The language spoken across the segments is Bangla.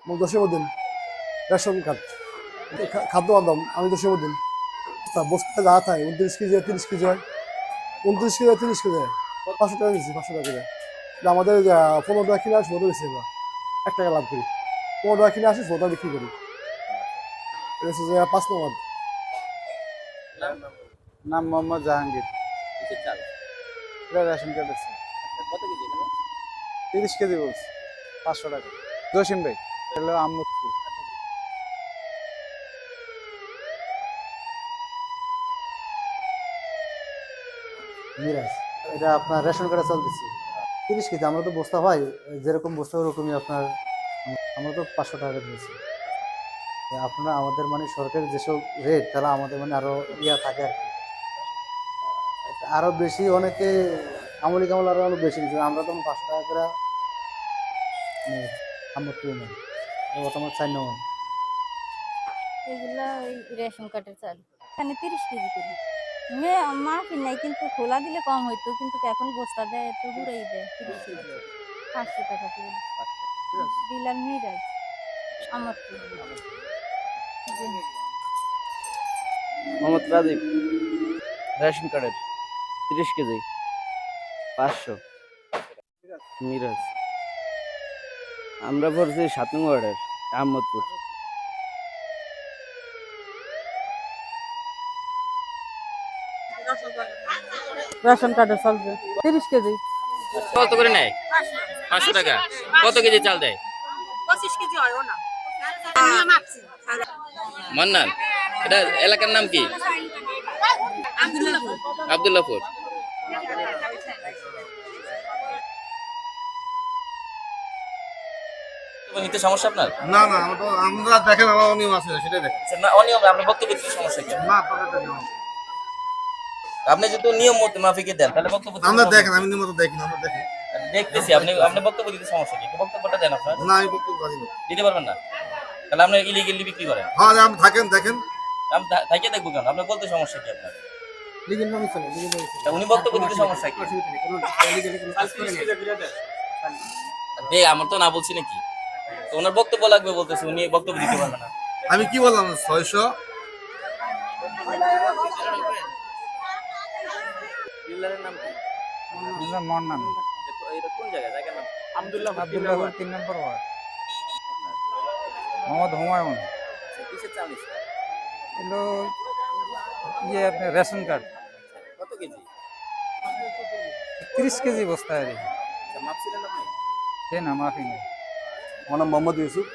জসীমউদ্দিন রেশন কার্ড খাদ্য বান্ধব আমি জসীমউদ্দিন বস্তা যা থাকে 29 কেজি 30 কেজি হয় 29 কেজি 30 কেজি হয় 500 টাকা দিচ্ছি 500 টাকা করে আমাদের 15 টাকা কিনে আসি ওটা দিচ্ছি আমরা 1 টাকা লাভ করি 15 টাকা কিনে আসি ওটা বিক্রি করি এটা হচ্ছে যে 5 নম্বর। নাম মোহাম্মদ জাহাঙ্গীর। কিসের চাল? এটা রেশন কার্ড আছে। কত কেজি এখানে? 30 কেজি বলছে 500 টাকা। জসিম ভাই হলো আহমদপুর। মিরাজ এটা আপনার রেশন কার্ডে চলতেছে 30 কেজি। আমরা তো বস্তা পাই যেরকম বস্তা ওরকমই আপনার আমরা তো 500 টাকা দিয়েছি। আপনারা আমাদের মানে সরকারি যেসব রেট তাহলে আমাদের মানে আরো থাকে আর কি আরো বেশি অনেকে আমলি কামল আরো বেশি দিচ্ছে আমরা তো 500 টাকা করে নিই আমরা তুই নেই আমার 4 নম্বর। এগুলা ওই রেশন কার্ডের চাল এখানে 30 কেজি করি মাফি নাই কিন্তু খোলা দিলে কম হইতো কিন্তু এখন বস্তা দেয় তো ঘুরেই দেয় 30 কেজি 500 টাকা করে দিলাম মিরাজ আমার মোহাম্মদ রাজীব রেশন কার্ডের 30 কেজি 500। মিরাজ আমরা পড়ছি 7 নম্বর ওয়ার্ডের আহমদপুর। রেশন কার্ডে চলবে 30 কেজি। কত করে নেয়? 500 টাকা। কত কেজি চাল দেয়? 25 কেজি হয় না। মান্নান, এটা এলাকার নাম কি? আব্দুল্লাহপুর। নিতে সমস্যা আপনার? না না আমরা দেখেন আমার অনিয়ম আছে সেটাই দেখেন না অনিয়ম আপনি বক্তব্য দিতে সমস্যা কি? না আপনি যদি নিয়ম মতো মাফিকে দেন তাহলে বক্তব্য দিতে আমরা সমস্যা দেখেন আমি নিয়মিত দেখি আমরা দেখি দেখতেছি আপনি আপনি বক্তব্য দিতে সমস্যা কি? বক্তব্যটা দেন আপনার। না আমি বক্তব্য করি না দিতে পারবেন না? তাহলে আপনি ইলিগেলি বিক্রি করেন। হ্যাঁ আপনি থাকেন দেখেন আমি থাকিয়ে দেখবো কেন? আপনার বলতে সমস্যা কি আপনার? লিগেল ভাবে চলে তা উনি বক্তব্য দিতে সমস্যা কি? দে আমার তো না বলছি নাকি? তো ওনার বক্তব্য লাগবে বলতেছে উনি বক্তব্য দিতে পারবেন না। আমি কি বললাম 600 ডিলারের নাম কি? মন্নান এটা কোন জায়গা? জায়গার নাম? আব্দুল্লাহপুর 3 নম্বর ওয়ার্ড। মোহাম্মদ হুমায়ুন। কিসের চাল নিচ্ছে? এলো আপনার রেশন কার্ড কত কেজি? 30 কেজি বস্তা আর মাপছিলেন আপনি? সে না মাফি নেই। আমার নাম মোহাম্মদ ইউসুফ।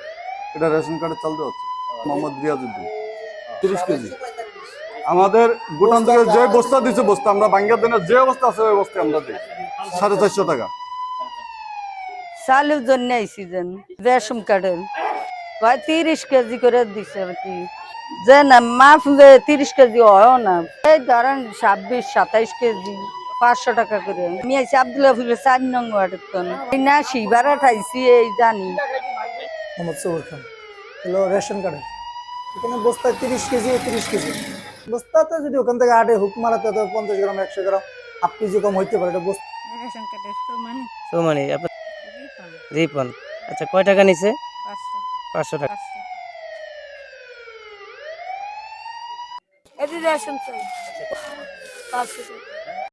এটা রেশন কার্ডে চালতে হচ্ছে মোহাম্মদ রিয়াজউদ্দিন 30 কেজি। আমাদের ভুটান থেকে যে বস্তা দিচ্ছে বস্তা আমরা বাংলাদেশের যে অবস্থা আছে ওই অবস্থায় আমরা দিই 450 টাকা। চালের জন্য আইসি যেন রেশন কার্ডের ভাই 30 কেজি করে দিছে আর কি যে না মাফ 30 কেজি হয় না এই ধরেন 26-27 কেজি 500 টাকা করে। আমি আইসি আব্দুল্লাহপুরের 4 নং ওয়ার্ডের তো না শিবারা ঠাইছি এই জানি। মোহাম্মদ সবুর খান হলো রেশন কার্ডের এখানে বস্তায় 30 কেজি 30 কেজি বস্তাতে যদি ওখান থেকে আটে হুক মারাতে তো 50 গ্রাম 100 গ্রাম হাফ কেজি কম হইতে পারে এটা বস্তা। রেশন কার্ডের মানে সোমানি আপনার রিপন। আচ্ছা কয় টাকা নিছে? 500 টাকা। এটা রেশন চাল 500 টাকা।